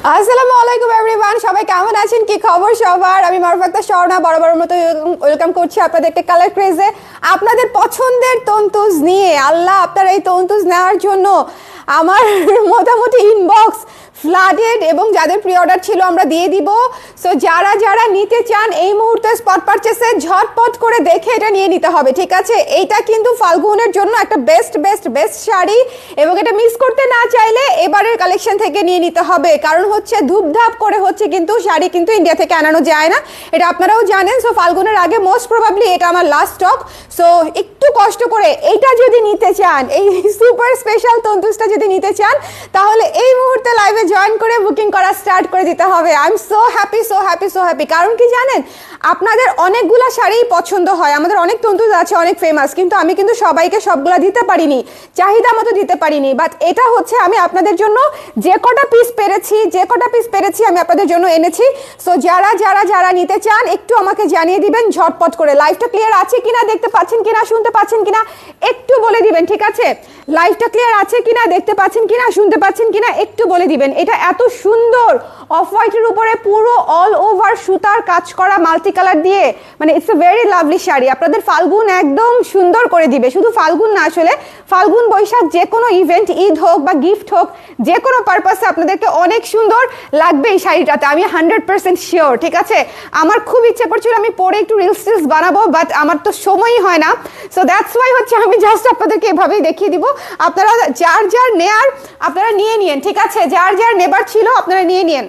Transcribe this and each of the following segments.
আসসালামু আলাইকুম এভরিওয়ান, সবাই কেমন আছেন? কি খবর সবার? আমি মারুফ আক্তার স্বর্ণা বরাবরের মতো ওয়েলকাম করছি আপনাদের একটা কালার ক্রেজে। আপনাদের পছন্দের তন্তুজ নিয়ে আল্লাহ, আপনারা এই তন্তুজ নেওয়ার জন্য আমার মোটামুটি ইনবক্স ফ্লাডেড, এবং যাদের প্রি অর্ডার ছিল আমরা দিয়ে দিব। সো যারা যারা নিতে চান এই মুহূর্তে স্পট পারচেসে ঝটপট করে দেখে এটা নিয়ে নিতে হবে, ঠিক আছে? এইটা কিন্তু ফাল্গুনের জন্য একটা বেস্ট বেস্ট বেস্ট শাড়ি, এবং এটা মিস করতে না চাইলে এবারের কালেকশন থেকে নিয়ে নিতে হবে। কারণ হচ্ছে ধুপধাপ করে হচ্ছে কিন্তু শাড়ি কিন্তু ইন্ডিয়া থেকে আনানো যায় না, এটা আপনারাও জানেন। সো ফাল্গুনের আগে মোস্ট প্রবাবলি এটা আমার লাস্ট স্টক। সো একটু কষ্ট করে এইটা যদি নিতে চান, এই সুপার স্পেশাল তন্তুজটা যদি নিতে চান, তাহলে এই মুহূর্তে লাইভে জয়েন করে বুকিং করা স্টার্ট করে দিতে হবে। I am so happy so happy so happy. কারণ কি জানেন, আপনাদের অনেকগুলা শাড়িই পছন্দ হয়, আমাদের অনেক তন্তুজ আছে অনেক ফেমাস, কিন্তু আমি কিন্তু সবাইকে সবগুলা দিতে পারিনি, চাহিদা মতো দিতে পারিনি। বাট এটা হচ্ছে আমি আপনাদের জন্য যে কটা পিস পেরেছি আমি আপনাদের জন্য এনেছি। সো যারা যারা যারা নিতে চান একটু আমাকে জানিয়ে দিবেন ঝটপট করে। লাইভটা ক্লিয়ার আছে কিনা, দেখতে পাচ্ছেন কিনা, শুনতে পাচ্ছেন কিনা একটু বলে দিবেন, ঠিক আছে? লাইভটা ক্লিয়ার আছে কিনা, দেখতে পাচ্ছেন কিনা, শুনতে পাচ্ছেন কিনা একটু বলে দিবেন। এটা এত সুন্দর অফ হোয়াইটের উপরে পুরো অল ওভার সুতার কাজ করা মাল্টি কালার দিয়ে, মানে it's a very lovely sari. আপনাদের ফাল্গুন একদম সুন্দর করে দিবে। শুধু ফাল্গুন না, আসলে ফাল্গুন বৈশাখ যে কোনো ইভেন্ট, ঈদ হোক বা গিফট হোক, যে কোনো পারপাসে আপনাদেরকে অনেক সুন্দর লাগবে এই শাড়িটাতে, আমি 100% শিওর, ঠিক আছে? আমার খুব ইচ্ছে করছিল আমি পরে একটু রিলস টিলস বানাবো, বাট আমার তো সময়ই হয় না। সো দ্যাটস ওয়াই হচ্ছে আমি জাস্ট আপনাদেরকে এভাবেই দেখিয়ে দিব। আপনারা যার যার নেয়ার আপনারা নিয়ে নিন, ঠিক আছে? যার যার নেবার ছিল আপনারা নিয়ে নিন।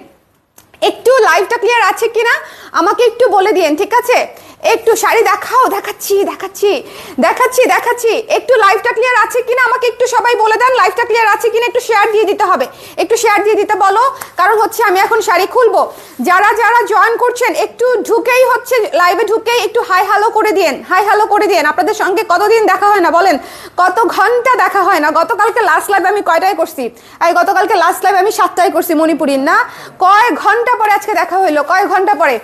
একটু লাইভটা ক্লিয়ার আছে কিনা আমাকে একটু বলে দিন, ঠিক আছে? একটু শাড়ি দেখাও, দেখাচ্ছি দেখাচ্ছি দেখাচ্ছি দেখাচ্ছি। একটু লাইভটা ক্লিয়ার আছে কিনা আমাকে একটু সবাই বলে দেন, লাইভটা ক্লিয়ার আছে কিনা। একটু শেয়ার দিয়ে দিতে হবে, একটু শেয়ার দিয়ে দিতে বলো, কারণ হচ্ছে আমি এখন শাড়ি খুলবো। যারা যারা জয়েন করছেন একটু ঢুকেই হচ্ছে লাইভে ঢুকেই একটু হাই হ্যালো করে দিন, হাই হ্যালো করে দিন। আপনাদের সঙ্গে কতদিন দেখা হয় না বলেন, কত ঘন্টা দেখা হয় না। গতকালকে লাস্ট লাইভ আমি কয়টায় করছি? গতকালকে লাস্ট লাইভ আমি 7টায় করছি মণিপুরীর, না? কয় ঘন্টা পরে আজকে দেখা হইলো, কয় ঘন্টা পরে।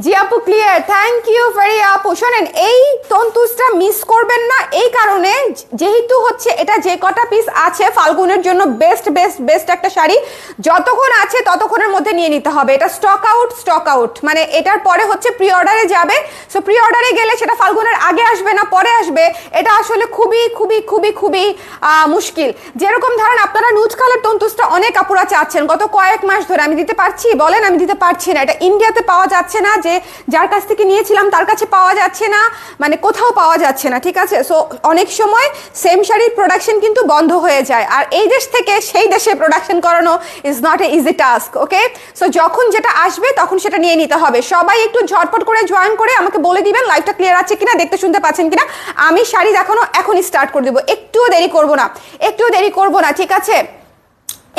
জি আপু ক্লিয়ার, থ্যাংক ইউ ভেরি আপু। শোনেন, এই তন্তুজটা মিস করবেন না, এই কারণে যেহেতু হচ্ছে এটা যে কটা পিস আছে ফাল্গুনের জন্য বেস্ট বেস্ট বেস্ট একটা শাড়ি, যতক্ষণ আছে ততক্ষণের মধ্যে নিয়ে নিতে হবে। এটা স্টক আউট, মানে এটার পরে হচ্ছে প্রি অর্ডারে যাবে। সো প্রি অর্ডারে গেলে সেটা ফাল্গুনের আগে আসবে না পরে আসবে, এটা আসলে খুবই খুবই খুবই খুবই মুশকিল। যেরকম ধরেন আপনারা নুড কালার তন্তুজটা অনেক আপুরা চাচ্ছেন গত কয়েক মাস ধরে, আমি দিতে পারছি? বলেন আমি দিতে পারছি না। এটা ইন্ডিয়াতে পাওয়া যাচ্ছে না, যে যার কাছ থেকে নিয়েছিলাম তার কাছে পাওয়া যাচ্ছে না, মানে কোথাও পাওয়া যাচ্ছে না, ঠিক আছে? সো অনেক সময় সেম শাড়ির প্রোডাকশন কিন্তু বন্ধ হয়ে যায়, আর এই দেশ থেকে সেই দেশে প্রোডাকশন করানো is not a easy task, okay? So যখন যেটা আসবে তখন সেটা নিয়ে নিতে হবে। সবাই একটু ঝটপট করে জয়েন করে আমাকে বলে দিবেন লাইভটা ক্লিয়ার আছে কিনা, দেখতে শুনতে পাচ্ছেন কিনা। আমি শাড়ি দেখানো এখনই স্টার্ট করে দেবো, একটুও দেরি করবো না, ঠিক আছে?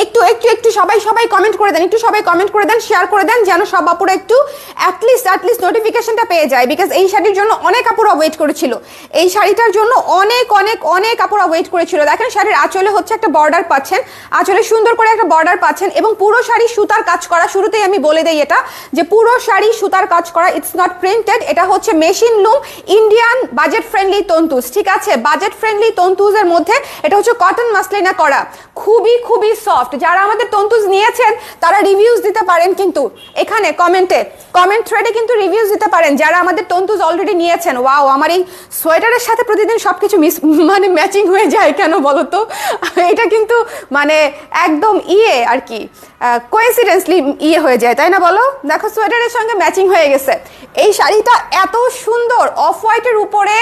একটু একটু একটু সবাই কমেন্ট করে দেন, একটু সবাই কমেন্ট করে দেন, শেয়ার করে দেন, যেন সব আপুরা একটু অ্যাটলিস্ট নোটিফিকেশনটা পেয়ে যায়। বিকজ এই শাড়ির জন্য অনেক আপুরা ওয়েট করেছিল, এই শাড়িটার জন্য অনেক অনেক অনেক আপুরা ওয়েট করেছিল। দেখেন শাড়ির আঁচলে হচ্ছে একটা বর্ডার পাচ্ছেন, আঁচলে সুন্দর করে একটা বর্ডার পাচ্ছেন, এবং পুরো শাড়ি সুতার কাজ করা। শুরুতেই আমি বলে দেই এটা, যে পুরো শাড়ি সুতার কাজ করা, ইটস নট প্রিন্টেড। এটা হচ্ছে machine loom Indian budget friendly Tantuja, ঠিক আছে? বাজেট ফ্রেন্ডলি তন্তুজের মধ্যে এটা হচ্ছে কটন মাসলিনা করা, খুবই খুবই সফট। যারা আমাদের তন্তুজ নিয়েছেন তারা রিভিউজ দিতে পারেন, কিন্তু এখানে কমেন্ট থ্রেডে কিন্তু রিভিউজ দিতে পারেন যারা আমাদের তন্তুজ অলরেডি নিয়েছেন। ওয়াও, আমার এই সোয়েটারের সাথে প্রতিদিন সবকিছু মানে ম্যাচিং হয়ে যায় কেন বলো তো? এটা কিন্তু মানে একদম আর কি কোইন্সিডেন্সলি হয়ে যায়, তাই না বলো? দেখো সোয়েটারের সঙ্গে ম্যাচিং হয়ে গেছে। এই শাড়িটা এত সুন্দর, অফ হোয়াইটের উপরে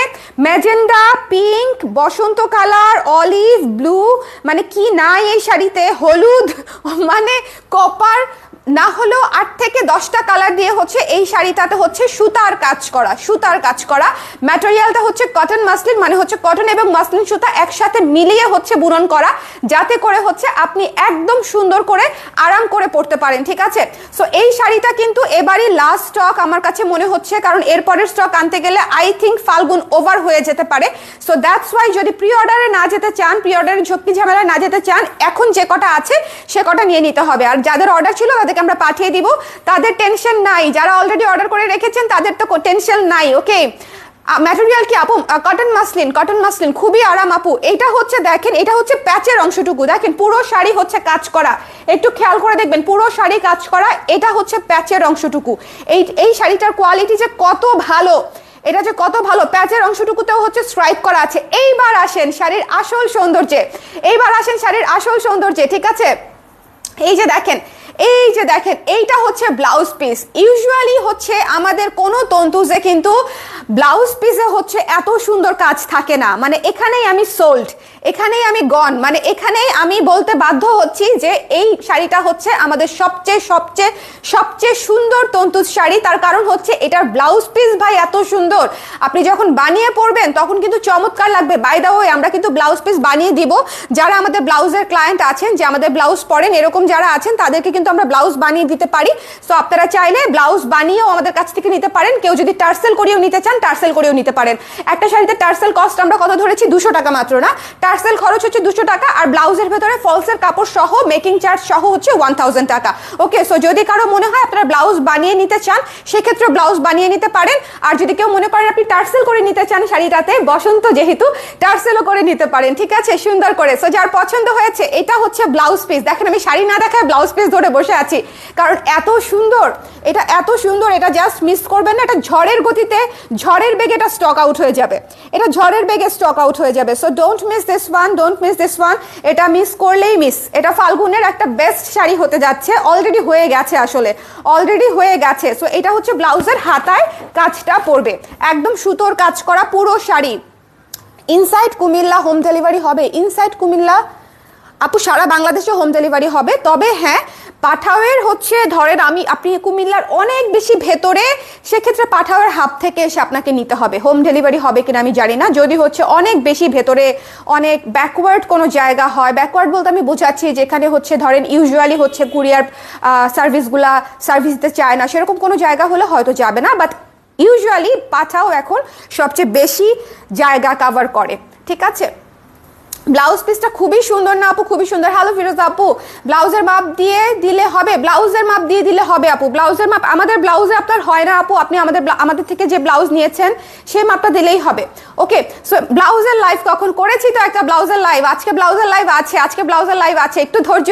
ম্যাজেন্ডা, পিঙ্ক, বসন্ত কালার, অলিভ ব্লু, মানে কি নাই এই শাড়িতে, হলুদ, মানে কপার, না হলেও 8 থেকে 10টা কালার দিয়ে হচ্ছে এই শাড়িটাতে হচ্ছে সুতার কাজ করা। ম্যাটেরিয়ালটা হচ্ছে কটন মাসলিন, মানে হচ্ছে কটন এবং মাসলিন সুতা একসাথে মিলিয়ে হচ্ছে বুনন করা, যাতে করে হচ্ছে আপনি একদম সুন্দর করে আরাম করে পরতে পারেন, ঠিক আছে? সো এই শাড়িটা কিন্তু এবারই লাস্ট স্টক আমার কাছে মনে হচ্ছে, কারণ এরপরের স্টক আনতে গেলে আই থিঙ্ক ফাল্গুন ওভার হয়ে যেতে পারে। সো দ্যাটস ওয়াই যদি প্রি অর্ডারে না যেতে চান, প্রি অর্ডারের ঝক্কি ঝামেলায় না যেতে চান, এখন যে কটা আছে সে কটা নিয়ে নিতে হবে। আর যাদের অর্ডার ছিল তাদেরকে আমরা পাঠিয়ে দিব, তাদের টেনশন নাই। যারা অলরেডি অর্ডার করে রেখেছেন তাদের তো টেনশন নাই, ওকে? ম্যাটেরিয়াল কি আপু? কটন মাসলিন, খুবই আরাম আপু। এটা হচ্ছে দেখেন, এটা হচ্ছে প্যাচের অংশটুকু, দেখেন পুরো শাড়ি হচ্ছে কাজ করা, একটু খেয়াল করে দেখবেন পুরো শাড়ি কাজ করা, এটা হচ্ছে প্যাচের অংশটুকু। এই শাড়িটার কোয়ালিটি যে কত ভালো, এটা যে কত ভালো, প্যাচের অংশটুকুতেও হচ্ছে স্ট্রাইপ করা আছে। এইবার আসেন শাড়ির আসল সৌন্দর্যে, ঠিক আছে? এই যে দেখেন, এইটা হচ্ছে ব্লাউজ পিস। ইউজুয়ালি হচ্ছে আমাদের কোনো তন্তুজে কিন্তু ব্লাউজ পিসে হচ্ছে এত সুন্দর কাজ থাকে না, মানে এখানেই আমি সোল্ড, এখানেই আমি গন, মানে এখানেই আমি বলতে বাধ্য হচ্ছি যে এই শাড়িটা হচ্ছে আমাদের সবচেয়ে সুন্দর তন্তুজ শাড়ি। তার কারণ হচ্ছে এটার ব্লাউজ পিস ভাই এত সুন্দর, আপনি যখন বানিয়ে পরবেন তখন কিন্তু চমৎকার লাগবে। বাই দা ওয়ে, আমরা কিন্তু ব্লাউজ পিস বানিয়ে দিব, যারা আমাদের ব্লাউজের ক্লায়েন্ট আছেন, যে আমাদের ব্লাউজ পরেন এরকম যারা আছেন, তাদেরকে কিন্তু আমরা ব্লাউজ বানিয়ে দিতে পারি। সো আপনারা চাইলে ব্লাউজ বানিয়েও আমাদের কাছ থেকে নিতে পারেন। কেউ যদি টার্সেল করিয়েও নিতে চান, টার্সেল করেও নিতে পারেন। একটা শাড়িতে টার্সেল কস্ট আমরা কত ধরেছি? 200 টাকা মাত্র না, টার্সেল খরচ হচ্ছে 200 টাকা, আর ব্লাউজের ভেতরে ফলসের কাপড় সহ মেকিং চার্জ সহ হচ্ছে 1000 টাকা। ওকে, সো যদি কারো মনে হয় আপনারা ব্লাউজ বানিয়ে নিতে চান, সেক্ষেত্রে ব্লাউজ বানিয়ে নিতে পারেন। আর যদি কেউ মনে করেন আপনি টার্সেল করে নিতে চান শাড়িটাতে, বসন্ত যেহেতু, টার্সেলও করে নিতে পারেন, ঠিক আছে, সুন্দর করে। সো যার পছন্দ হয়েছে, এটা হচ্ছে ব্লাউজ পিস। দেখেন আমি শাড়ি না দেখায় ব্লাউজ পিস ধরে বসে আছি, কারণ এত সুন্দর, এটা জাস্ট মিস করবেন না। এটা ঝড়ের গতিতে, ঝড়ের বেগে এটা স্টক আউট হয়ে যাবে, so don't miss this one, এটা মিস করলেই মিস। এটা ফাল্গুনের একটা বেস্ট শাড়ি হতে যাচ্ছে, অলরেডি হয়ে গেছে। সো এটা হচ্ছে ব্লাউজের হাতায় কাজটা পড়বে, একদম সুতোর কাজ করা পুরো sari. Inside Comilla home delivery হবে, ইনসাইড কুমিল্লা আপু সারা বাংলাদেশে হোম ডেলিভারি হবে। তবে হ্যাঁ, পাঠাওয়ের হচ্ছে ধরেন আপনি কুমিল্লার অনেক বেশি ভেতরে, সেক্ষেত্রে পাঠাওয়ের হাব থেকে এসে আপনাকে নিতে হবে। হোম ডেলিভারি হবে কিনা আমি জানি না, যদি হচ্ছে অনেক বেশি ভেতরে, অনেক ব্যাকওয়ার্ড কোনো জায়গা হয়, ব্যাকওয়ার্ড বলতে আমি বোঝাচ্ছি যেখানে হচ্ছে ধরেন ইউজুয়ালি হচ্ছে কুরিয়ার সার্ভিস দিতে চায় না, সেরকম কোনো জায়গা হলে হয়তো যাবে না, বাট ইউজুয়ালি পাঠাও এখন সবচেয়ে বেশি জায়গা কাভার করে, ঠিক আছে? ব্লাউজ পিসটা খুবই সুন্দর না আপু? খুবই সুন্দর। হ্যালো ফিরোজা আপু, ব্লাউজের মাপ দিয়ে দিলে হবে? আপু ব্লাউজের মাপ আমাদের ব্লাউজে আপনার হয় না আপু, আপনি আমাদের থেকে যে ব্লাউজ নিয়েছেন সেই মাপটা দিলেই হবে। ওকে, সো ব্লাউজের লাইভ কখন করেছি তো একটা ব্লাউজের লাইভ, আজকে ব্লাউজের লাইভ আছে, একটু ধৈর্য,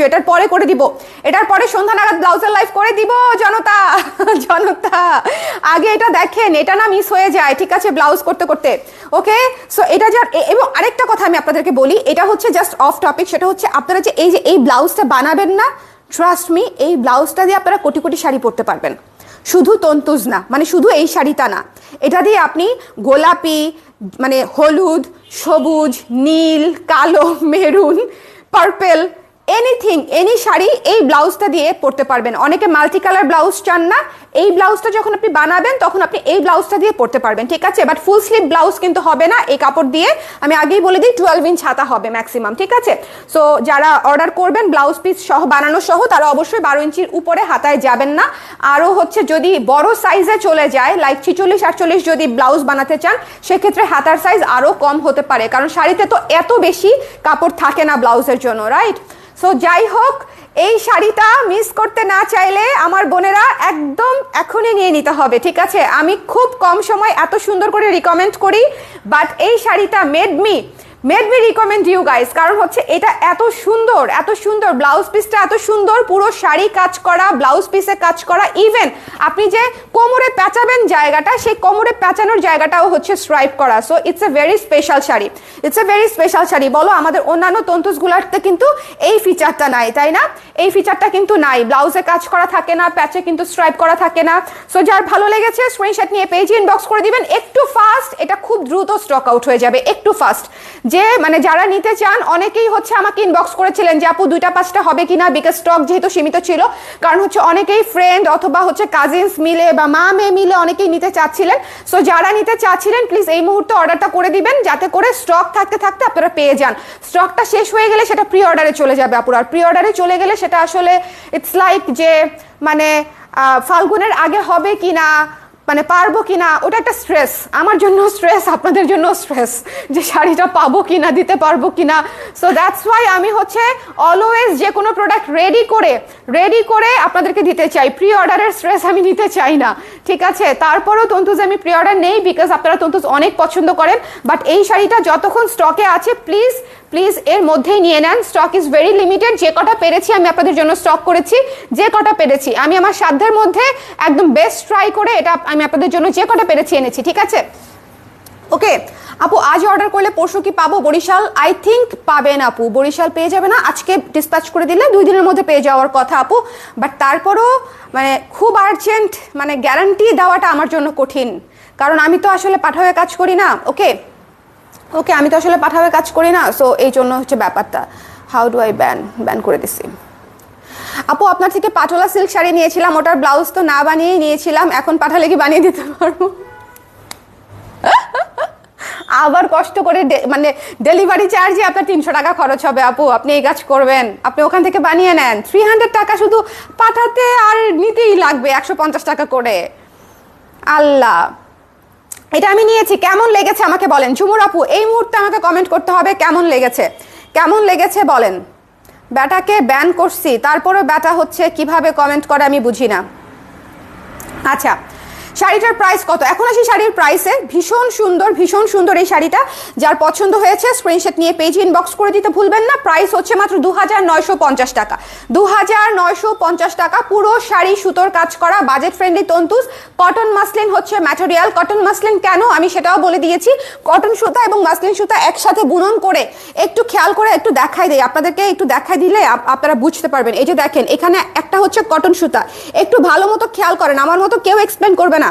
এটার পরে করে দিব, এটার পরে সন্ধ্যা নাগাদ ব্লাউজের লাইভ করে দিব। জনতা আগে এটা দেখেন, এটা না মিস হয়ে যায়, ঠিক আছে, ব্লাউজ করতে। ওকে, সো এটা এবং আরেকটা কথা আমি আপনাদেরকে বলি, এটা হচ্ছে জাস্ট অফ টপিক, সেটা হচ্ছে আপনারা যে এই ব্লাউজটা বানাবেন না, ট্রাস্ট মি, এই ব্লাউজটা দিয়ে আপনারা কোটি কোটি শাড়ি পরতে পারবেন, শুধু তন্তুজ না, মানে শুধু এই শাড়িটা না, এটা দিয়ে আপনি গোলাপি, মানে হলুদ, সবুজ, নীল, কালো, মেরুন, পার্পেল, এনি শাড়ি এই ব্লাউজটা দিয়ে পরতে পারবেন। অনেকে মাল্টি কালার ব্লাউজ চান না, এই ব্লাউজটা যখন আপনি বানাবেন তখন আপনি এই ব্লাউজটা দিয়ে পরতে পারবেন, ঠিক আছে? বাট ফুল স্লিভ ব্লাউজ কিন্তু হবে না এই কাপড় দিয়ে, আমি আগেই বলে দিই 12 ইঞ্চ হাতা হবে ম্যাক্সিমাম, ঠিক আছে? সো যারা অর্ডার করবেন ব্লাউজ পিস সহ, বানানো সহ, তারা অবশ্যই 12 ইঞ্চির উপরে হাতায় যাবেন না। আরও হচ্ছে যদি বড় সাইজে চলে যায়, লাইক 46-48 যদি ব্লাউজ বানাতে চান, সেক্ষেত্রে হাতার সাইজ আরও কম হতে পারে, কারণ শাড়িতে তো এত বেশি কাপড় থাকে না ব্লাউজের জন্য, রাইট? সো যাই হোক, এই শাড়িটা মিস করতে না চাইলে আমার বোনেরা একদম এখনই নিয়ে নিতে হবে, ঠিক আছে? আমি খুব কম সময় এত সুন্দর করে রিকমেন্ড করি, বাট এই শাড়িটা made me recommend you guys, কারণ হচ্ছে এটা এত সুন্দর ব্লাউজ পিসটা, এত সুন্দর পুরো শাড়ি কাজ করা, ব্লাউজ পিসে কাজ করা, ইভেন আপনি যে কোমরে পেঁচাবেন জায়গাটা, সেই কোমরে পেঁচানোর জায়গাটাও হচ্ছে স্ট্রাইপ করা। So it's a very special sari. বলো, আমাদের অন্যান্য তন্তুসগুলোতে কিন্তু এই ফিচারটা নাই, তাই না? এই ফিচারটা কিন্তু নাই, ব্লাউজে কাজ করা থাকে না, প্যাচে কিন্তু স্ট্রাইপ করা থাকে না। সো যার ভালো লেগেছে স্ক্রিনশট নিয়ে পেজে ইনবক্স করে দিবেন, একটু ফাস্ট, এটা খুব দ্রুত স্টক আউট হয়ে যাবে, একটু ফাস্ট। যে মানে যারা নিতে চান, অনেকেই হচ্ছে আমাকে ইনবক্স করেছিলেন যে আপু 2টা-5টা হবে কিনা, বিকজ স্টক যেহেতু সীমিত ছিল, কারণ হচ্ছে অনেকেই ফ্রেন্ড অথবা হচ্ছে কাজিনস মিলে বা মা মেয়ে মিলে অনেকেই নিতে চাচ্ছিলেন। সো যারা নিতে চাচ্ছিলেন প্লিজ এই মুহূর্তে অর্ডারটা করে দিবেন, যাতে করে স্টক থাকতে থাকতে আপনারা পেয়ে যান। স্টকটা শেষ হয়ে গেলে সেটা প্রি অর্ডারে চলে যাবে আপুর, আর প্রি অর্ডারে চলে গেলে সেটা আসলে ইটস লাইক যে মানে ফাল্গুনের আগে হবে কিনা, মানে পারবো কিনা, ওটা একটা স্ট্রেস, আমার জন্য স্ট্রেস, আপনাদের জন্য স্ট্রেস, যে শাড়িটা পাবো কিনা, দিতে পারবো কিনা। সো দ্যাটস ওয়াই আমি হচ্ছে অলওয়েজ যে কোনো প্রোডাক্ট রেডি করে আপনাদেরকে দিতে চাই। প্রি অর্ডারের স্ট্রেস আমি নিতে চাই না, ঠিক আছে? তারপরও তন্তুজ আমি প্রি অর্ডার নেই, বিকজ আপনারা তন্তুজ অনেক পছন্দ করেন। বাট এই শাড়িটা যতক্ষণ স্টকে আছে প্লিজ এর মধ্যেই নিয়ে নেন। Stock is very limited. যে কটা পেরেছি আমি আপনাদের জন্য স্টক করেছি, যে কটা পেরেছি আমি আমার সাধ্যের মধ্যে একদম বেস্ট ট্রাই করে এটা আমি আপনাদের জন্য যে কটা পেরেছি এনেছি, ঠিক আছে? ওকে আপু, আজ অর্ডার করলে পরশু কি পাবো? বরিশাল আই থিঙ্ক পাবেন আপু, বরিশাল পেয়ে যাবে না। আজকে ডিসপ্যাচ করে দিলে 2 দিনের মধ্যে পেয়ে যাওয়ার কথা আপু। বাট তারপরও মানে খুব আর্জেন্ট, মানে গ্যারান্টি দেওয়াটা আমার জন্য কঠিন, কারণ আমি তো আসলে পাঠাওয়ে কাজ করি না। ওকে আমি তো আসলে পাঠাওয়ে কাজ করি না, সো এই জন্য হচ্ছে ব্যাপারটা। হাউ ডু আই ব্যান করে দিছি। আপু আপনার থেকে পাটোলা সিল্ক শাড়ি নিয়েছিলাম, ওটার ব্লাউজ তো না বানিয়েই নিয়েছিলাম, এখন পাঠালে কি বানিয়ে দিতে পারবো? আবার কষ্ট করে মানে ডেলিভারি চার্জে আপনার 300 টাকা খরচ হবে আপু। আপনি এই কাজ করবেন, আপনি ওখান থেকে বানিয়ে নেন। 300 টাকা শুধু পাঠাতে আর নিতেই লাগবে 150 টাকা করে। আল্লাহ, এটা আমি নিয়েছি, কেমন লেগেছে আমাকে বলেন। ঝুমুর আপু এই মুহূর্তে আমাকে কমেন্ট করতে হবে কেমন লেগেছে বলেন। ব্যাটাকে ব্যান করছি, তারপরে ব্যাটা হচ্ছে কিভাবে কমেন্ট করে আমি বুঝি না। আচ্ছা, শাড়িটার প্রাইস কত? এখন আসি শাড়ির প্রাইসে। ভীষণ সুন্দর এই শাড়িটা। যার পছন্দ হয়েছে স্ক্রিনশট নিয়ে পেজে ইনবক্স করে দিতে ভুলবেন না। প্রাইস হচ্ছে মাত্র 2950 টাকা। 2950 টাকা। পুরো শাড়ি সুতোর কাজ করা, বাজেট ফ্রেন্ডলি তন্তুজ। কটন মাসলিন হচ্ছে ম্যাটেরিয়াল। কটন মাসলিন কেন আমি সেটাও বলে দিয়েছি। কটন সুতা এবং মাসলিন সুতা একসাথে বুনন করে একটু খেয়াল করে একটু দেখাই দেয় আপনাদেরকে, একটু দেখাই দিলে আপনারা বুঝতে পারবেন। এই যে দেখেন, এখানে একটা হচ্ছে কটন সুতা, একটু ভালো মতো খেয়াল করেন। আমার মতো কেউ এক্সপ্লেন করবে না,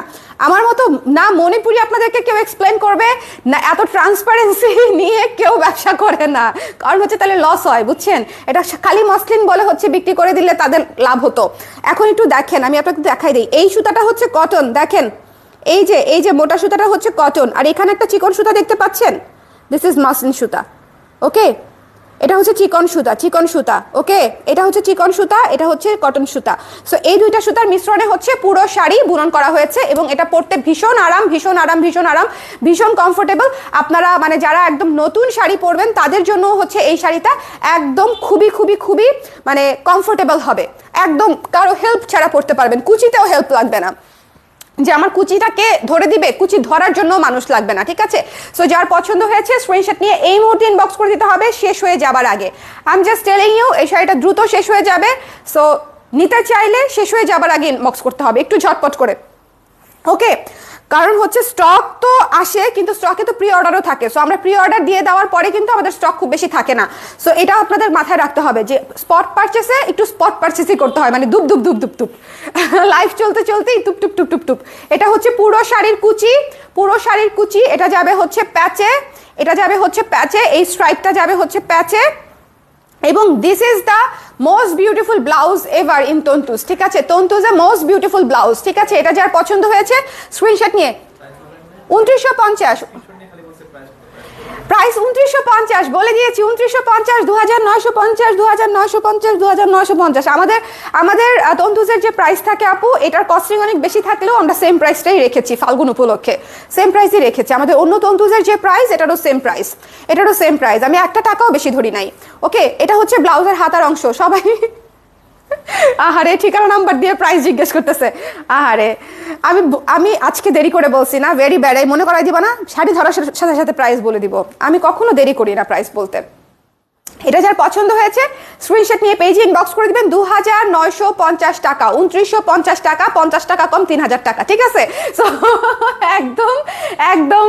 আমার মতো না মণিপুরি আপনাদেরকে কেউ এক্সপ্লেন করবে না, এত ট্রান্সপারেন্সি নিয়ে কেউ ব্যবসা করে না, কারণ হচ্ছে তাহলে লস হয়, বুঝছেন? এটা খালি মসলিন বলে হচ্ছে বিক্রি করে দিলে তাদের লাভ হতো। এখন একটু দেখেন, আমি আপনাকে দেখাই দিই। এই সুতাটা হচ্ছে কটন, দেখেন এই যে মোটা সুতাটা হচ্ছে কটন, আর এখানে একটা চিকন সুতা দেখতে পাচ্ছেন, দিস ইজ মসলিন সুতা। ওকে, এটা হচ্ছে চিকন সুতা। ওকে, এটা হচ্ছে চিকন সুতা, এটা হচ্ছে কটন সুতা। সো এই দুইটা সুতার মিশ্রণে হচ্ছে পুরো শাড়ি বুনন করা হয়েছে, এবং এটা পরতে ভীষণ আরাম, ভীষণ কমফোর্টেবল। আপনারা মানে যারা একদম নতুন শাড়ি পরবেন তাদের জন্য হচ্ছে এই শাড়িটা একদম খুবই মানে কমফোর্টেবল হবে। একদম কারো হেল্প ছাড়া পরতে পারবেন, কুচিতেও হেল্প লাগবে না যে আমার কুচিটাকে ধরে দিবে, কুচি ধরার জন্য মানুষ লাগবে না, ঠিক আছে? সো যার পছন্দ হয়েছে স্ক্রিনশট নিয়ে এই মুহূর্তে ইনবক্স করে দিতে হবে, শেষ হয়ে যাবার আগে। I am just telling you, এই শাড়িটা দ্রুত শেষ হয়ে যাবে। সো নিতে চাইলে শেষ হয়ে যাবার আগে ইনবক্স করতে হবে, একটু ঝটপট করে। ওকে, কারণ হচ্ছে স্টক তো আসে, কিন্তু স্টকে তো প্রি অর্ডারও থাকে। সো আমরা প্রি অর্ডার দিয়ে দেওয়ার পরে কিন্তু আমাদের স্টক খুব বেশি থাকে না। সো এটা আপনাদের মাথায় রাখতে হবে যে স্পট পারচেসে একটু স্পট পারচেসই করতে হয়, মানে দুপ লাইফ চলতে টুপ। এটা হচ্ছে পুরো শাড়ির কুচি, এটা যাবে হচ্ছে প্যাচে, এই স্ট্রাইপটা যাবে হচ্ছে প্যাচে, এবং this is the most beautiful blouse ever in তন্তুজ, ঠিক আছে? তন্তুজ এ মোস্ট বিউটিফুল ব্লাউজ, ঠিক আছে? এটা যার পছন্দ হয়েছে স্ক্রিনশট নিয়ে 2950 প্রাইস 2950 বলে দিয়েছি, 2950, 2950 আমাদের তন্তুজের যে প্রাইস থাকে আপু, এটার কস্টিং অনেক বেশি থাকলেও আমরা সেম প্রাইসটাই রেখেছি। ফাল্গুন উপলক্ষে সেম প্রাইসই রেখেছি। আমাদের অন্য তন্তুজের যে প্রাইস এটারও সেম প্রাইস, আমি 1 টাকাও বেশি ধরি নাই। ওকে, এটা হচ্ছে ব্লাউজের হাতার অংশ। সবাই আহারে ঠিকানা নাম্বার দিয়ে প্রাইস জিজ্ঞেস করতেছে। আহারে আমি আজকে দেরি করে বলছি না, ভেরি ব্যাড। মনে করাই দিবা না, শাড়ি ধরার সাথে প্রাইস বলে দিব। আমি কখনো দেরি করি না প্রাইস বলতে। এটা যার পছন্দ হয়েছে স্ক্রিনশট নিয়ে পেজে ইনবক্স করে দিবেন। 2950 টাকা, 2950 টাকা, 50 টাকা কম 3000 টাকা, ঠিক আছে? সো একদম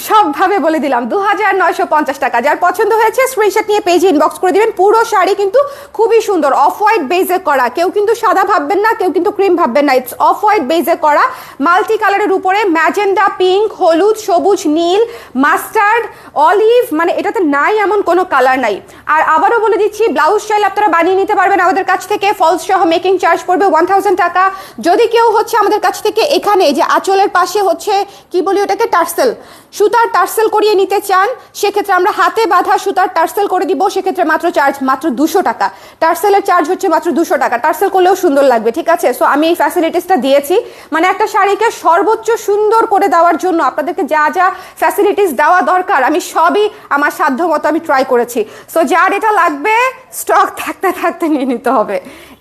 সবভাবে বলে দিলাম 2950 টাকা। যার পছন্দ হয়েছে স্ক্রিনশট নিয়ে পেজে ইনবক্স করে দিবেন। পুরো শাড়ি কিন্তু খুবই সুন্দর, অফ হোয়াইট বেজে করা। কেউ কিন্তু সাদা ভাববেন না, কেউ কিন্তু ক্রিম ভাববেন না, ইটস অফ হোয়াইট বেজে করা, মাল্টি কালারের উপরে ম্যাজেন্ডা, পিঙ্ক, হলুদ, সবুজ, নীল, মাস্টার্ড, অলিভ, মানে এটাতে নাই এমন কোনো কালার নাই। আর আবারও বলে দিচ্ছি, ব্লাউজ স্টাইল আপনারা বানিয়ে নিতে পারবেন আমাদের কাছ থেকে। ফলস সহ মেকিং চার্জ পড়বে 1000 টাকা। যদি কেউ হচ্ছে আমাদের কাছ থেকে এখানে যে আঁচলের পাশে হচ্ছে কি বলি ওটাকে, টার্সেল, সুতার টার্সেল করিয়ে নিতে চান, সেক্ষেত্রে আমরা হাতে বাঁধা সুতার টার্সেল করে দিব। সেক্ষেত্রে মাত্র 200 টাকা। টার্সেলের চার্জ হচ্ছে মাত্র 200 টাকা। টার্সেল করলেও সুন্দর লাগবে, ঠিক আছে? সো আমি এই ফ্যাসিলিটিসটা দিয়েছি, মানে একটা শাড়িকে সর্বোচ্চ সুন্দর করে দেওয়ার জন্য আপনাদেরকে যা ফ্যাসিলিটিস দেওয়া দরকার আমি সবই আমার সাধ্য মতো আমি ট্রাই করেছি। সো যার এটা লাগবে স্টক থাকতে থাকতে নিয়ে নিতে হবে,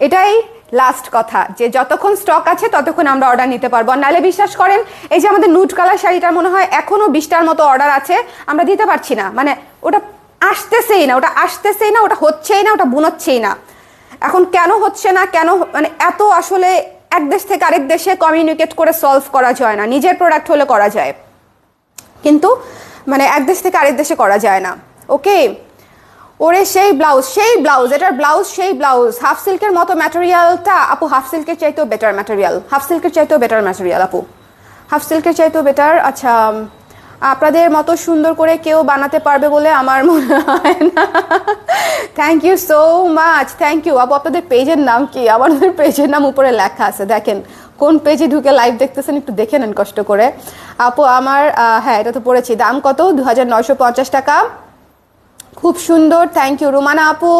এটাই লাস্ট কথা, যে যতক্ষণ স্টক আছে ততক্ষণ আমরা অর্ডার নিতে পারবো। আর নাহলে বিশ্বাস করেন, এই যে আমাদের নুট কালার শাড়িটা মনে হয় এখনো 20টার মতো অর্ডার আছে, আমরা দিতে পারছি না, মানে ওটা আসতেছেই না, ওটা হচ্ছেই না, ওটা বুনচ্ছেই না। এখন কেন হচ্ছে না, কেন মানে এত আসলে এক দেশ থেকে আরেক দেশে কমিউনিকেট করে সলভ করা যায় না। নিজের প্রোডাক্ট হলে করা যায়, কিন্তু মানে এক দেশ থেকে আরেক দেশে করা যায় না। ওকে, ওরে সেই ব্লাউজ, এটার ব্লাউজ সেই ব্লাউজ, হাফ সিল্কের মতো ম্যাটেরিয়ালটা আপু, হাফ সিল্কের চাইতেও বেটার ম্যাটেরিয়াল, আপু, হাফ সিল্কের চাইতেও বেটার। আচ্ছা, আপনাদের মতো সুন্দর করে কেউ বানাতে পারবে বলে আমার মনে হয় না। Thank you so much, thank you আপু। আপনাদের পেজের নাম কি? আমাদের পেজের নাম উপরে লেখা আছে, দেখেন কোন পেজে ঢুকে লাইভ দেখতেছেন, একটু দেখে নেন কষ্ট করে আপু। আমার হ্যাঁ, এটা তো পড়েছি। দাম কত? 2950 টাকা। খুব সুন্দর, থ্যাংক ইউ রুমানা আপু।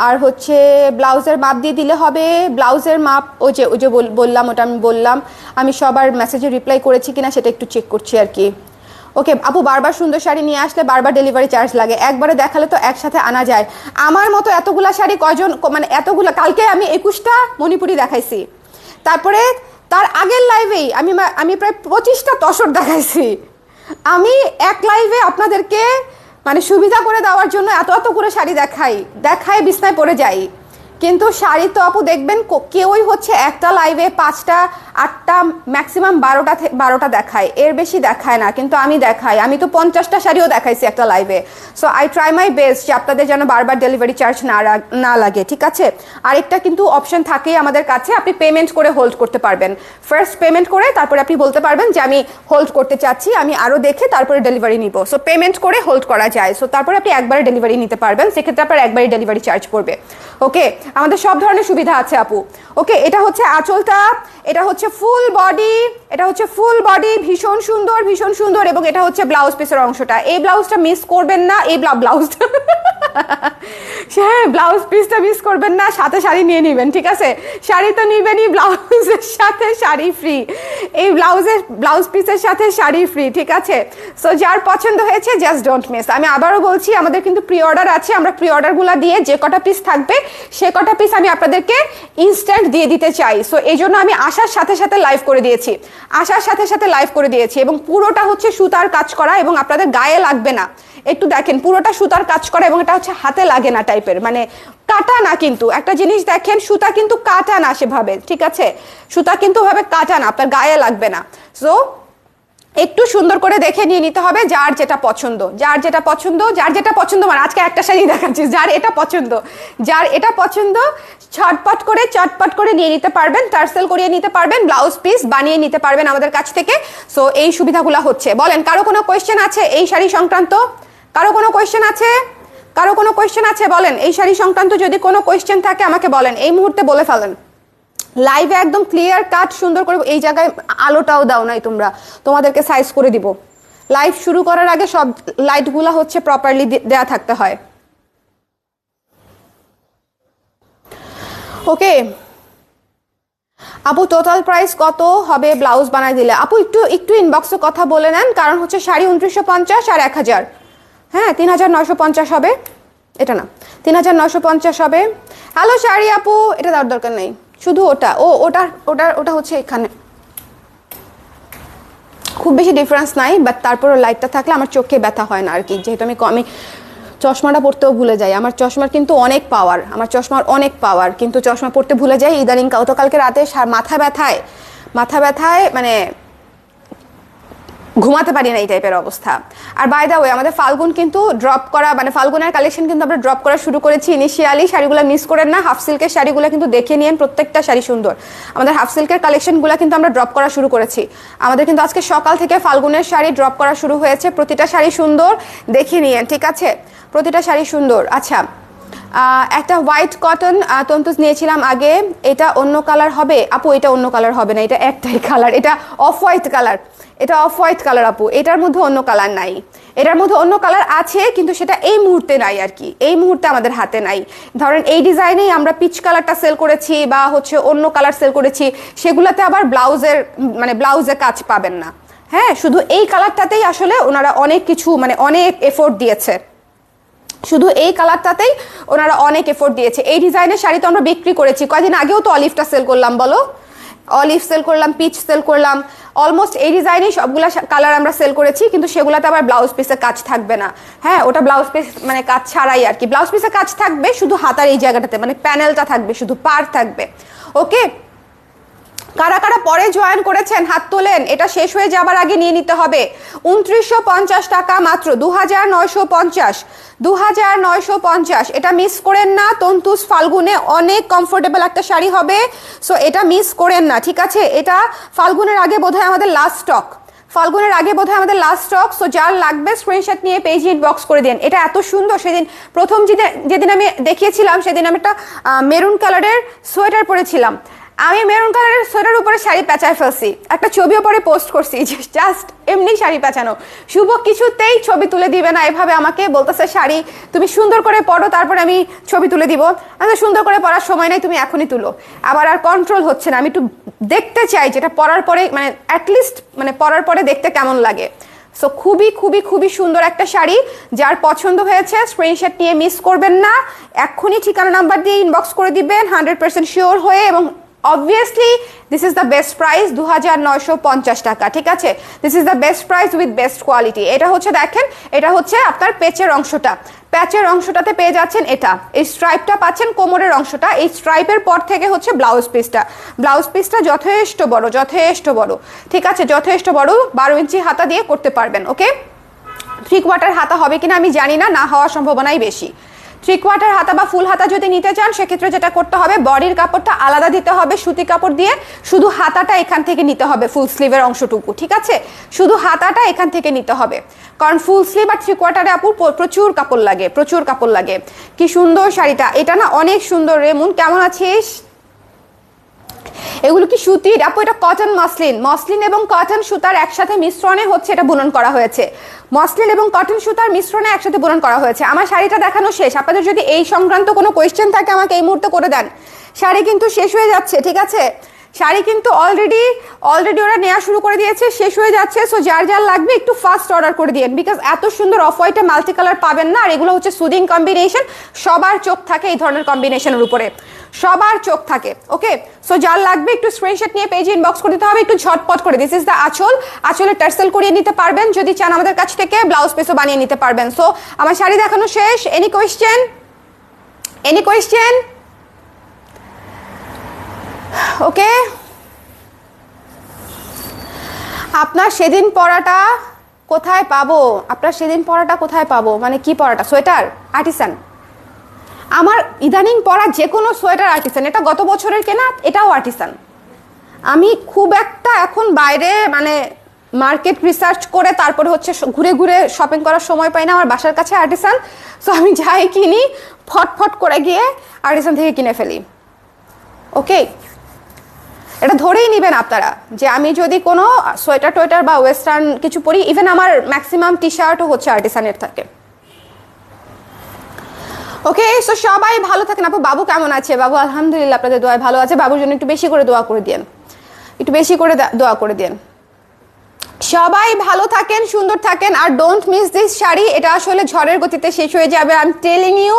আর হচ্ছে ব্লাউজের মাপ দিয়ে দিলে হবে। ব্লাউজের মাপ ওই যে বললাম, ওটা আমি বললাম। আমি সবার মেসেজে রিপ্লাই করেছি কিনা সেটা একটু চেক করছি আর কি। ওকে আপু, বারবার সুন্দর শাড়ি নিয়ে আসলে বারবার ডেলিভারি চার্জ লাগে, একবারে দেখালে তো একসাথে আনা যায়। আমার মতো এতগুলা শাড়ি কয়জন, মানে এতগুলা, কালকে আমি 21টা মণিপুরি দেখাইছি, তারপরে তার আগের লাইভেই আমি প্রায় 25টা তসর দেখাইছি। আমি এক লাইভে আপনাদেরকে মানে সুবিধা করে দেওয়ার জন্য এত করে শাড়ি দেখাই বিছনায় পড়ে যাই, কিন্তু শাড়ি তো আপু দেখবেন কেউই হচ্ছে একটা লাইভে 5টা 8টা ম্যাক্সিমাম 12টা দেখায়, এর বেশি দেখায় না, কিন্তু আমি দেখাই। আমি তো 50টা শাড়িও দেখাইছি একটা লাইভে। So I try my best যে আপনাদের যেন বারবার ডেলিভারি চার্জ না লাগে, ঠিক আছে। আরেকটা কিন্তু অপশন থাকেই আমাদের কাছে, আপনি পেমেন্ট করে হোল্ড করতে পারবেন। ফার্স্ট পেমেন্ট করে তারপরে আপনি বলতে পারবেন যে আমি হোল্ড করতে চাচ্ছি, আমি আরও দেখে তারপরে ডেলিভারি নিব। সো পেমেন্ট করে হোল্ড করা যায়। সো তারপরে আপনি একবারে ডেলিভারি নিতে পারবেন, সেক্ষেত্রে আপনার একবারে ডেলিভারি চার্জ পড়বে। ওকে, আমাদের সব ধরনের সুবিধা আছে আপু। ওকে, এটা হচ্ছে আঁচলটা, এটা হচ্ছে ফুল বডি, ভীষণ সুন্দর, এবং এটা হচ্ছে ব্লাউজ পিসের অংশটা। এই ব্লাউজটা মিস করবেন না, এই ব্লাউজটা হ্যাঁ, ব্লাউজ পিসটা মিস করবেন না, সাথে শাড়ি নিয়ে নেবেন, ঠিক আছে। শাড়ি তো নিবেনই, ব্লাউজের সাথে শাড়ি ফ্রি, এই ব্লাউজ পিসের সাথে শাড়ি ফ্রি, ঠিক আছে। সো যার পছন্দ হয়েছে জাস্ট ডোন্ট মিস। আমি আবারও বলছি, আমাদের কিন্তু প্রি অর্ডার আছে, আমরা প্রি অর্ডারগুলো দিয়ে যে কটা পিস থাকবে সে কটা পিস আমি আপনাদেরকে ইনস্ট্যান্ট দিয়ে দিতে চাই। সো এই জন্য আমি আসার সাথে সাথে লাইভ করে দিয়েছি, এবং পুরোটা হচ্ছে সুতার কাজ করা, এবং আপনাদের গায়ে লাগবে না। একটু দেখেন, পুরোটা সুতার কাজ করা, এবং এটা হচ্ছে হাতে লাগে না টাইপের, মানে কাটা না। কিন্তু একটা জিনিস দেখেন, সুতা কিন্তু কাটা না সেভাবে, ঠিক আছে। সুতা কিন্তু ভাবে কাটা না, আপনার গায়ে লাগবে না। সো একটু সুন্দর করে দেখে নিয়ে নিতে হবে, যার যেটা পছন্দ মানে আজকে একটা শাড়ি দেখাচ্ছি, যার এটা পছন্দ চটপট করে নিয়ে নিতে পারবেন, টার্সেল করিয়ে নিতে পারবেন, ব্লাউজ পিস বানিয়ে নিতে পারবেন আমাদের কাছ থেকে। সো এই সুবিধাগুলো হচ্ছে। বলেন, কারো কোনো কোয়েশ্চেন আছে এই শাড়ি সংক্রান্ত? কারো কোনো কোয়েশ্চেন আছে বলেন। এই শাড়ি সংক্রান্ত যদি কোনো কোয়েশ্চেন থাকে আমাকে বলেন, এই মুহূর্তে বলে ফেলেন। লাইভে একদম ক্লিয়ার কাট সুন্দর করে, এই জায়গায় আলোটাও দাও নাই তোমরা, তোমাদেরকে সাইজ করে দিব। লাইভ শুরু করার আগে সব লাইটগুলো হচ্ছে প্রপারলি দেয়া থাকতে হয়। ওকে আপু, টোটাল প্রাইস কত হবে ব্লাউজ বানাই দিলে? আপু একটু ইনবক্সে কথা বলে নেন, কারণ হচ্ছে শাড়ি 2950 আর 1000, হ্যাঁ 3950 হবে, এটা না 3950 হবে। হ্যালো শাড়ি আপু, এটা দেওয়ার দরকার নেই, শুধু ওটা হচ্ছে এখানে, খুব বেশি ডিফারেন্স নাই, বাট তারপরও লাইটটা থাকলে আমার চোখে ব্যথা হয় না আর কি, যেহেতু আমি চশমাটা পড়তেও ভুলে যাই। আমার চশমার কিন্তু অনেক পাওয়ার, কিন্তু চশমা পড়তে ভুলে যাই ইদানিং। গতকালকে রাতে মাথা ব্যথায় মানে ঘুমাতে পারি না, এই টাইপের অবস্থা। আর বাই দ্য ওয়ে, আমাদের ফাল্গুন কিন্তু ড্রপ করা, মানে ফাল্গুনের কালেকশন কিন্তু আমরা ড্রপ করা শুরু করেছি ইনিশিয়ালি। শাড়িগুলো মিস করেন না, হাফ সিল্কের শাড়িগুলো কিন্তু দেখে নিন, প্রত্যেকটা শাড়ি সুন্দর। আমাদের হাফ সিল্কের কালেকশনগুলো কিন্তু আমরা ড্রপ করা শুরু করেছি। আমাদের কিন্তু আজকে সকাল থেকে ফাল্গুনের শাড়ি ড্রপ করা শুরু হয়েছে। প্রতিটা শাড়ি সুন্দর, দেখে নিন, ঠিক আছে, প্রতিটা শাড়ি সুন্দর। আচ্ছা, একটা হোয়াইট কটন তন্তুজ নিয়েছিলাম আগে, এটা অন্য কালার হবে আপু? এটা অন্য কালার হবে না, এটা একটাই কালার, এটা অফ হোয়াইট কালার আপু। এটার মধ্যে অন্য কালার নাই, এটার মধ্যে অন্য কালার আছে, কিন্তু সেটা এই মুহূর্তে নাই আর কি, এই মুহূর্তে আমাদের হাতে নাই। ধরেন এই ডিজাইনেই আমরা পিচ কালারটা সেল করেছি, বা হচ্ছে অন্য কালার সেল করেছি, সেগুলোতে আবার ব্লাউজের কাজ পাবেন না। হ্যাঁ, শুধু এই কালারটাতেই আসলে ওনারা অনেক কিছু, মানে অনেক এফোর্ট দিয়েছে। শুধু এই কালারটাতেই ওনারা অনেক এফোর্ট দিয়েছে। এই ডিজাইনের শাড়ি তো আমরা বিক্রি করেছি, কয়দিন আগেও তো অলিভটা সেল করলাম, বলো অলিভ সেল করলাম, পিচ সেল করলাম, অলমোস্ট এই ডিজাইনেই সবগুলা কালার আমরা সেল করেছি, কিন্তু সেগুলাতে আবার ব্লাউজ পিসের কাজ থাকবে না। হ্যাঁ, ওটা ব্লাউজ পিস মানে কাজ ছাড়াই আর কি, ব্লাউজ পিসের কাজ থাকবে শুধু হাতার এই জায়গাটাতে, মানে প্যানেলটা থাকবে, শুধু পার থাকবে। ওকে, কারা কারা পরে জয়েন করেছেন হাত তোলেন, এটা শেষ হয়ে যাবার আগে নিয়ে নিতে হবে। 2950 টাকা মাত্র, 2950, 2950, এটা মিস করেন না। তন্তুজ ফাল্গুনে অনেক কমফোর্টেবল একটা শাড়ি হবে, সো এটা মিস করেন না, ঠিক আছে? এটা ফাল্গুনের আগে বোধহয় আমাদের লাস্ট স্টক, ফাল্গুনের আগে বোধহয় আমাদের লাস্ট স্টক। সো যার লাগবে স্ক্রিনশট নিয়ে পেজে ইনবক্স করে দেন। এটা এত সুন্দর, সেদিন প্রথম যেদিন আমি দেখিয়েছিলাম সেদিন আমি একটা মেরুন কালারের সোয়েটার পরেছিলাম, আমি মেরুন কালারের সোয়েটার উপরে শাড়ি পেঁচায় ফেলছি, একটা ছবিও পরে পোস্ট করছি, জাস্ট এমনি শাড়ি পেঁচানো। শুভ কিছুতেই ছবি তুলে দিবে না, এভাবে আমাকে বলতেছে শাড়ি তুমি সুন্দর করে পরো তারপরে আমি ছবি তুলে দিব। আমি সুন্দর করে পরার সময় নাই, তুমি এখনই তুলো। আবার আর কন্ট্রোল হচ্ছে না, আমি একটু দেখতে চাই যেটা পরার পরে মানে অ্যাটলিস্ট মানে পরার পরে দেখতে কেমন লাগে। সো খুবই খুবই খুবই সুন্দর একটা শাড়ি, যার পছন্দ হয়েছে স্ক্রিনশট নিয়ে মিস করবেন না, এক্ষুনি ঠিকানা নাম্বার দিয়ে ইনবক্স করে দিবেন 100% শিওর হয়ে। এবং obviously this is the best price, 2950 টাকা, ঠিক আছে? this is the best price with best quality। এটা হচ্ছে দেখেন, এটা হচ্ছে আপনার পেচের অংশটা, প্যাচের অংশটাতে পেয়ে যাচ্ছেন এটা, এই স্ট্রাইপটা পাচ্ছেন কোমরের অংশটা, এই স্ট্রাইপের পর থেকে হচ্ছে ব্লাউজ পিসটা, ব্লাউজ পিসটা যথেষ্ট বড়, যথেষ্ট বড়, ঠিক আছে? যথেষ্ট বড়, 12 ইঞ্চি হাতা দিয়ে করতে পারবেন। ওকে, 3/4 হাতা হবে কিনা আমি জানি না, না হওয়ার সম্ভাবনাই বেশি। 3/4 হাতা বা ফুল হাতা যদি নিতে চান সেক্ষেত্রে যেটা করতে হবে, বডির কাপড়টা আলাদা দিতে হবে সুতি কাপড় দিয়ে, শুধু হাতাটা এখান থেকে নিতে হবে, ফুল স্লিভের অংশটুকু, ঠিক আছে? শুধু হাতাটা এখান থেকে নিতে হবে, কারণ ফুল স্লিভ আর 3/4 আপু প্রচুর কাপড় লাগে, প্রচুর কাপড় লাগে। কি সুন্দর শাড়িটা, এটা না অনেক সুন্দর। রেমুন কেমন আছিস? এগুলো কি সুতির আপু? এটা কটন মসলিন, মসলিন এবং কটন সুতার একসাথে মিশ্রণে হচ্ছে এটা বুনন করা হয়েছে, মসলিন এবং কটন সুতার মিশ্রণে একসাথে বুনন করা হয়েছে। আমার শাড়িটা দেখানো শেষ, আপনাদের যদি এই সংক্রান্ত কোনো কোয়েশ্চেন থাকে আমাকে এই মুহূর্তে করে দেন। শাড়ি কিন্তু শেষ হয়ে যাচ্ছে, ঠিক আছে? শাড়ি কিন্তু অলরেডি ওরা নেওয়া শুরু করে দিয়েছে, শেষ হয়ে যাচ্ছে। সো যার যার লাগবে একটু ফাস্ট অর্ডার করে দিন, বিকজ এত সুন্দর অফ হোয়াইটে মাল্টি কালার পাবেন না, আর এগুলো হচ্ছে সুদিং কম্বিনেশন, সবার চোখ থাকে এই ধরনের কম্বিনেশনের উপরে, সবার চোখ থাকে। ওকে, সো যার লাগবে একটু স্ক্রিনশট নিয়ে পেজে ইনবক্স করে দিতে হবে, একটু ঝটপট করে। দিস ইজ দ্য আঁচল, আঁচলে টার্সেল করিয়ে নিতে পারবেন, যদি চান আমাদের কাছ থেকে ব্লাউজ পিসও বানিয়ে নিতে পারবেন। সো আমার শাড়ি দেখানো শেষ। Any question? Any question? Okay, আপনার সেদিন পরাটা কোথায় পাবো? আপনার সেদিন পরাটা কোথায় পাবো মানে কি পরাটা? Sweater artisan? আমার ইদানিং পরা যে কোনো সোয়েটার আর্টিসান, এটা গত বছরের কেনা, এটাও আর্টিসান। আমি খুব একটা এখন বাইরে মানে মার্কেট রিসার্চ করে তারপরে হচ্ছে ঘুরে ঘুরে শপিং করার সময় পাই না, আমার বাসার কাছে আর্টিসান। সো আমি যাই কিনি ফটফট করে গিয়ে আর্টিসান থেকে কিনে ফেলি। ওকে, এটা ধরেই নেবেন আপনারা যে আমি যদি কোনো সোয়েটার টোয়েটার বা ওয়েস্টার্ন কিছু পরি, ইভেন আমার ম্যাক্সিমাম টি শার্টও হচ্ছে আর্টিসানের থাকে। ওকে, সো সবাই ভালো থাকেন। আপু বাবু কেমন আছে? বাবু আলহামদুলিল্লাহ আপনাদের দোয়ায় ভালো আছে। বাবুর জন্য একটু বেশি করে দোয়া করে দিন, একটু বেশি করে দোয়া করে দিন। সবাই ভালো থাকেন, সুন্দর থাকেন, আর ডোন্ট মিস দিস শাড়ি। এটা আসলে ঝড়ের গতিতে শেষ হয়ে যাবে, আই এম টেলিং ইউ।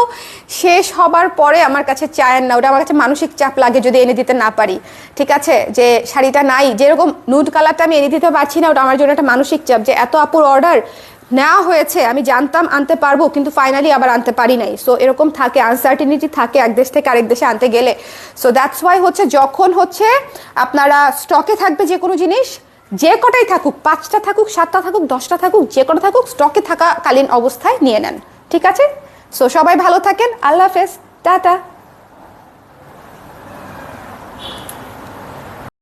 শেষ হবার পরে আমার কাছে চায়েন না, ওটা আমার কাছে মানসিক চাপ লাগে যদি এনে দিতে না পারি, ঠিক আছে? যে শাড়িটা নাই, যেরকম নুড কালারটা আমি এনে দিতে পারছি না, ওটা আমার জন্য একটা মানসিক চাপ যে এত আপুর অর্ডার নেওয়া হয়েছে, আমি জানতাম আনতে পারবো কিন্তু ফাইনালি আবার আনতে পারি নাই। সো এরকম থাকে, আনসার্টিনিটি থাকে এক দেশ থেকে আরেক দেশে আনতে গেলে। সো দ্যাটস ওয়াই হচ্ছে যখন হচ্ছে আপনারা স্টকে থাকবে যে কোনো জিনিস, যে কটাই থাকুক, 5টা থাকুক, 7টা থাকুক, 10টা থাকুক, যে কটা থাকুক, স্টকে থাকাকালীন অবস্থায় নিয়ে নেন, ঠিক আছে? সো সবাই ভালো থাকেন, আল্লাহ হাফেজ, টাটা।